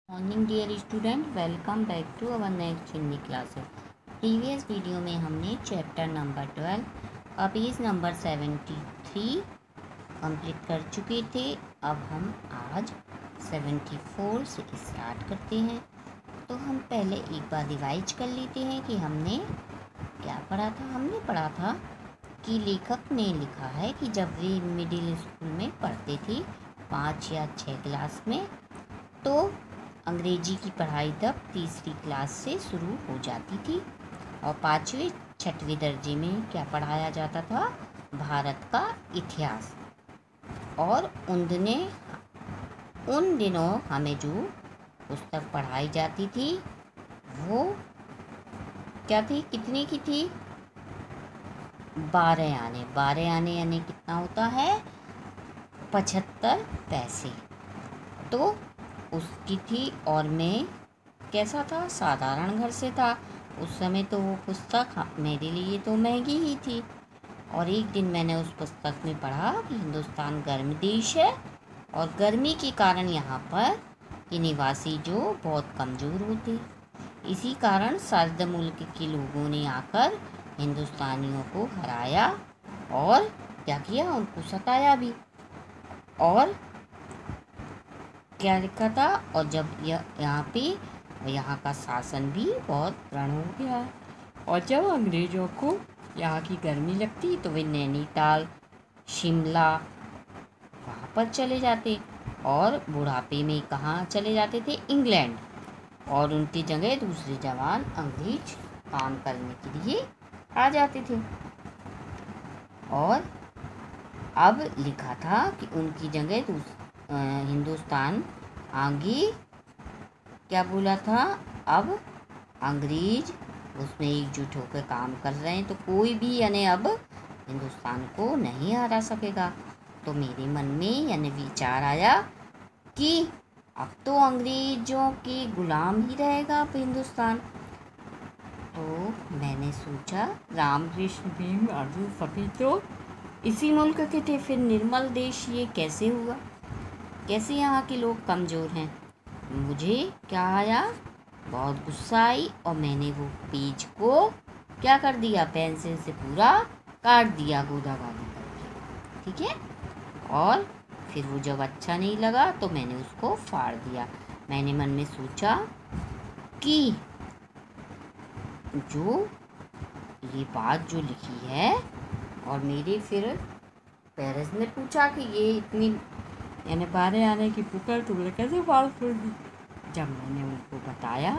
Morning dear student, welcome back to our next Hindi classes. Previous video में हमने chapter number 12 का page number 73 complete कर चुके थे। अब हम आज 74 से स्टार्ट करते हैं। तो हम पहले एक बार रिवाइज कर लेते हैं कि हमने क्या पढ़ा था। हमने पढ़ा था कि लेखक ने लिखा है कि जब वे मिडिल स्कूल में पढ़ते थे 5 या 6 क्लास में, तो अंग्रेजी की पढ़ाई तब तीसरी क्लास से शुरू हो जाती थी और 5वें 6वें दर्जे में क्या पढ़ाया जाता था, भारत का इतिहास। और उन दिनों हमें जो पुस्तक पढ़ाई जाती थी वो क्या थी, कितने की थी, 12 आने। 12 आने यानी कितना होता है, 75 पैसे। तो उसकी थी और मैं कैसा था, साधारण घर से था। उस समय तो वो पुस्तक मेरे लिए तो महंगी ही थी। और एक दिन मैंने उस पुस्तक में पढ़ा कि हिंदुस्तान गर्म देश है और गर्मी के कारण यहाँ पर के निवासी जो बहुत कमज़ोर होते, इसी कारण सर्द मुल्क के लोगों ने आकर हिंदुस्तानियों को हराया और क्या किया, उनको सताया भी। और क्या लिखा था, और जब यहाँ पे यहाँ का शासन भी बहुत दृढ़ हो गया है। और जब अंग्रेज़ों को यहाँ की गर्मी लगती तो वे नैनीताल, शिमला वहाँ पर चले जाते और बुढ़ापे में कहाँ चले जाते थे, इंग्लैंड। और उनकी जगह दूसरे जवान अंग्रेज काम करने के लिए आ जाते थे। और अब लिखा था कि उनकी जगह हिंदुस्तान आगे क्या बोला था, अब अंग्रेज उसमें एकजुट होकर काम कर रहे हैं, तो कोई भी यानी अब हिंदुस्तान को नहीं हरा सकेगा। तो मेरे मन में यानी विचार आया कि अब तो अंग्रेजों के गुलाम ही रहेगा अब हिंदुस्तान। तो मैंने सोचा राम कृष्ण भीम अर्जुन सभी तो इसी मुल्क के थे, फिर निर्मल देश ये कैसे हुआ, कैसे यहाँ के लोग कमज़ोर हैं। मुझे क्या आया, बहुत गुस्सा आई और मैंने वो पेज को क्या कर दिया, पेंसिल से पूरा काट दिया गोदाबारी करके, ठीक है। और फिर वो जब अच्छा नहीं लगा तो मैंने उसको फाड़ दिया। मैंने मन में सोचा कि जो ये बात जो लिखी है, और मेरे फिर पेरेंट्स ने पूछा कि ये इतनी यानी 12 आने की पुकार तुमने कैसे फाड़ छोड़ दी। जब मैंने उनको बताया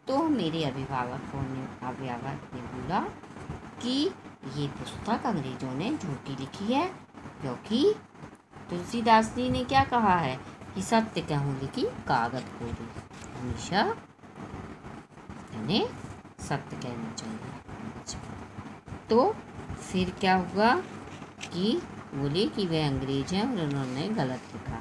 तो मेरे अभिभावक ने बोला कि ये पुस्तक अंग्रेज़ों ने झूठी लिखी है, क्योंकि तुलसीदास जी ने क्या कहा है कि सत्य कहूँ लिखी कागज को दी, हमेशा यानी सत्य कहना चाहिए। तो फिर क्या हुआ कि बोले कि वे अंग्रेज हैं और उन्होंने गलत लिखा।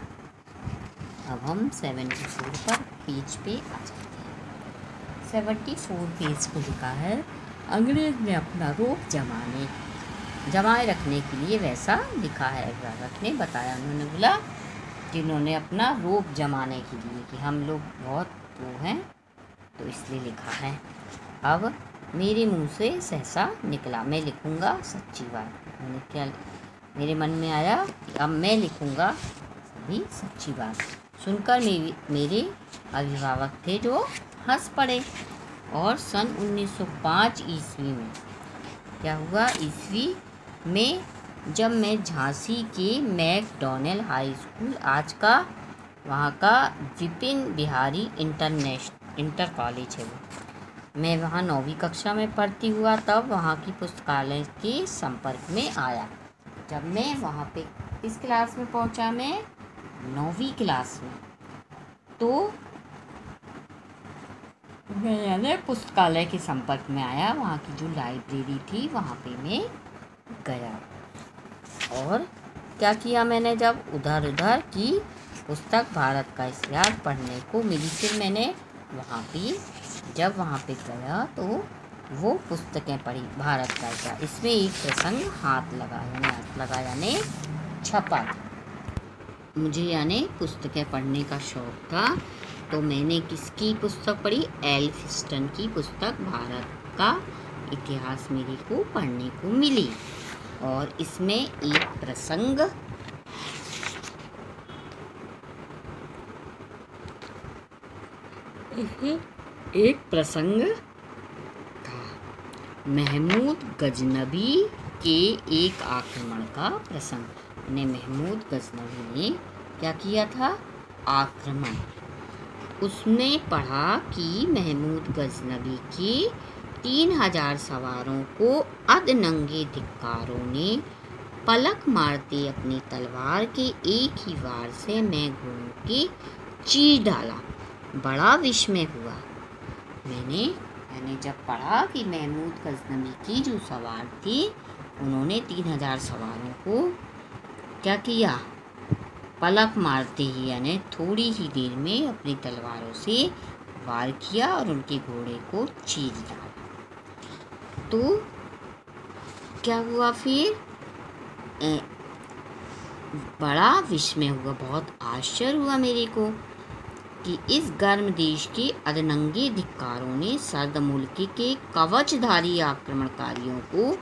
अब हम 74 पर पेज पे आ जाते हैं। 74 पेज को लिखा है, अंग्रेज ने अपना रोब जमाए रखने के लिए वैसा लिखा है। अभिभावक ने बताया, उन्होंने बोला कि उन्होंने अपना रोब जमाने के लिए कि हम लोग बहुत वो हैं तो इसलिए लिखा है। अब मेरे मुंह से सहसा निकला, मैं लिखूँगा सच्ची बात। मैंने क्या मेरे मन में आया कि अब मैं लिखूँगा सभी सच्ची बात। सुनकर मेरे अभिभावक थे जो हंस पड़े। और सन 1905 ईस्वी में क्या हुआ, ईस्वी में जब मैं झांसी के मैकडॉनल्ड हाई स्कूल, आज का वहाँ का विपिन बिहारी इंटर कॉलेज है वो, मैं वहाँ 9वीं कक्षा में पढ़ती हुआ, तब वहाँ की पुस्तकालय के संपर्क में आया। जब मैं वहाँ पे इस क्लास में पहुँचा, मैं 9वीं क्लास में, तो मैं यानी पुस्तकालय के संपर्क में आया। वहाँ की जो लाइब्रेरी थी वहाँ पे मैं गया और क्या किया, मैंने जब उधर की पुस्तक भारत का इतिहास पढ़ने को मिली, फिर मैंने जब वहाँ पे गया तो वो पुस्तकें पढ़ी भारत का इतिहास। इसमें एक प्रसंग हाथ लगा यानी छपा। मुझे यानी पुस्तकें पढ़ने का शौक़ था, तो मैंने किसकी पुस्तक पढ़ी? एल्फिंस्टन की पुस्तक भारत का इतिहास मेरे को पढ़ने को मिली। और इसमें एक प्रसंग था, महमूद गजनबी के एक आक्रमण का प्रसंग। ने महमूद गजनबी ने क्या किया था? आक्रमण। उसने पढ़ा कि महमूद गजनबी के 3000 सवारों को अधनंगे धिक्कारों ने पलक मारते अपनी तलवार के एक ही वार से मैं घोड़ों के चीर डाला। बड़ा विस्मय हुआ। मैंने जब पढ़ा कि महमूद गजनबी की जो सवार थी उन्होंने 3000 सवारों को क्या किया? पलक मारते ही यानी थोड़ी ही देर में अपनी तलवारों से वार किया और उनके घोड़े को चीर डाला। तो क्या हुआ फिर? बड़ा विस्मय हुआ, बहुत आश्चर्य हुआ मेरे को कि इस गर्म देश के अधनंगे धिक्कारों ने सर्द मुल्क के कवचधारी आक्रमणकारियों को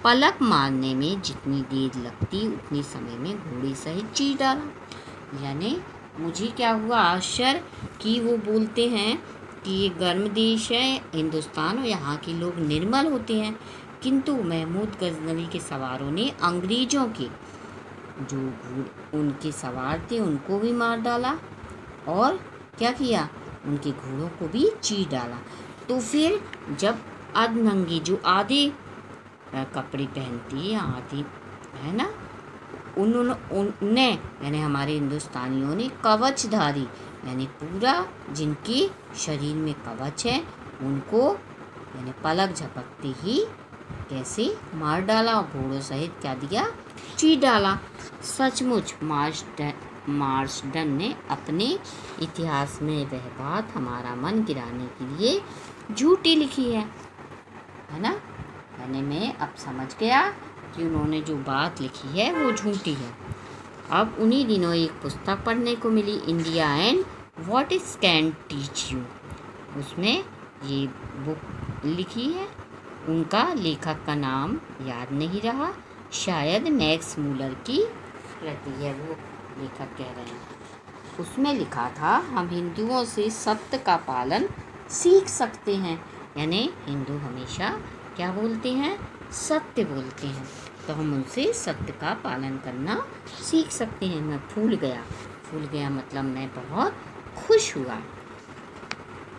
पलक मारने में जितनी देर लगती उतनी समय में घोड़े सहित चीर डाला। यानी मुझे क्या हुआ आश्चर्य कि वो बोलते हैं कि ये गर्म देश है हिंदुस्तान और यहाँ के लोग निर्मल होते हैं, किंतु महमूद गजनबी के सवारों ने अंग्रेजों के जो उनके सवार थे उनको भी मार डाला और क्या किया? उनके घोड़ों को भी चीर डाला। तो फिर जब अधनंगे जो आधे कपड़े पहनती आधी है ना, उनने यानी हमारे हिंदुस्तानियों ने कवचधारी यानी पूरा जिनके शरीर में कवच है उनको यानी पलक झपकते ही कैसे मार डाला और घोड़ों सहित क्या दिया? चीर डाला। सचमुच मार्शडन ने अपने इतिहास में वह बात हमारा मन गिराने के लिए झूठी लिखी है ना। यानी मैं अब समझ गया कि उन्होंने जो बात लिखी है वो झूठी है। अब उन्हीं दिनों एक पुस्तक पढ़ने को मिली, India and what it can teach you. उसमें ये बुक लिखी है, उनका लेखक का नाम याद नहीं रहा, शायद मैक्स मूलर की कृति है वो लेखक कह रहे हैं। उसमें लिखा था हम हिंदुओं से सत्य का पालन सीख सकते हैं। यानी हिंदू हमेशा क्या बोलते हैं? सत्य बोलते हैं, तो हम उनसे सत्य का पालन करना सीख सकते हैं। मैं फूल गया मतलब मैं बहुत खुश हुआ।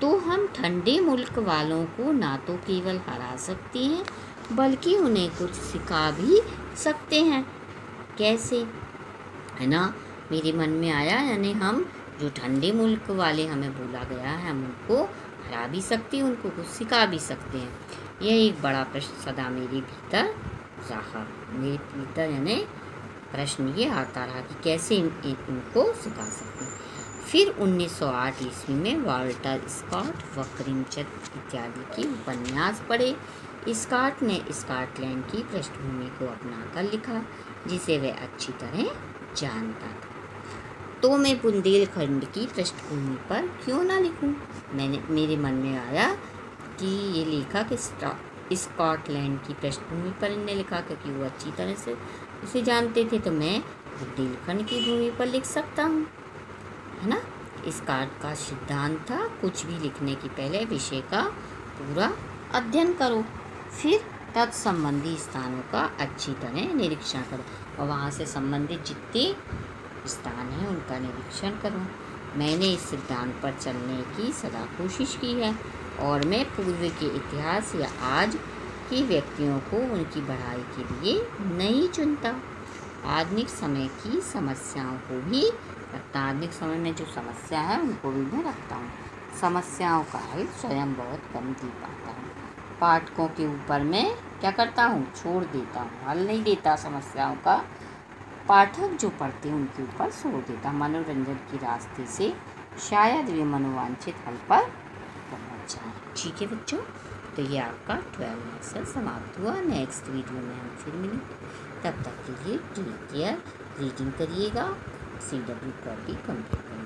तो हम ठंडे मुल्क वालों को ना तो केवल हरा सकते हैं बल्कि उन्हें कुछ सिखा भी सकते हैं। कैसे? है ना, मेरे मन में आया यानी हम जो ठंडे मुल्क वाले हमें बोला गया है हम उनको हरा भी सकते हैं, उनको कुछ सिखा भी सकते हैं। यह एक बड़ा प्रश्न सदा मेरे भीतर रहा। मेरे भीतर यानी प्रश्न ये आता रहा कि कैसे इनको सिखा सकते हैं। फिर 1908 ईस्वी में वाल्टर स्कॉट व करीमचंद इत्यादि के उपन्यास पढ़े। स्कॉट ने स्कॉटलैंड की पृष्ठभूमि को अपनाकर लिखा जिसे वह अच्छी तरह जानता था। तो मैं बुंदेलखंड की पृष्ठभूमि पर क्यों ना लिखूं? मेरे मन में आया कि ये लेखक स्कॉटलैंड की पृष्ठभूमि पर इन्हें लिखा क्योंकि वो अच्छी तरह से इसे जानते थे, तो मैं बुंदेलखंड की भूमि पर लिख सकता हूँ, है ना। स्कॉट का सिद्धांत था कुछ भी लिखने के पहले विषय का पूरा अध्ययन करो, फिर तत्संबंधी स्थानों का अच्छी तरह निरीक्षण करो और वहाँ से संबंधित जितने स्थान हैं उनका निरीक्षण करो। मैंने इस सिद्धांत पर चलने की सदा कोशिश की है और मैं पूर्व के इतिहास या आज के व्यक्तियों को उनकी बढ़ाई के लिए नहीं चुनता। आधुनिक समय की समस्याओं को भी रखता, आधुनिक समय में जो समस्या है उनको भी मैं रखता हूँ। समस्याओं का हल स्वयं बहुत कम दे पाता हूँ। पाठकों के ऊपर मैं क्या करता हूँ? छोड़ देता हूँ, हल नहीं देता समस्याओं का। पाठक जो पढ़ते हैं उनके ऊपर छोड़ देता। मनोरंजन के रास्ते से शायद वे मनोवांछित हल पर पहुँच जाएँ। ठीक है बच्चों, तो ये आपका 12 लेक्चर समाप्त हुआ। नेक्स्ट वीडियो में हम फिर मिलेंगे, तब तक के लिए टेक केयर। रीडिंग करिएगा, CW कॉपी कंप्लीट करिएगा।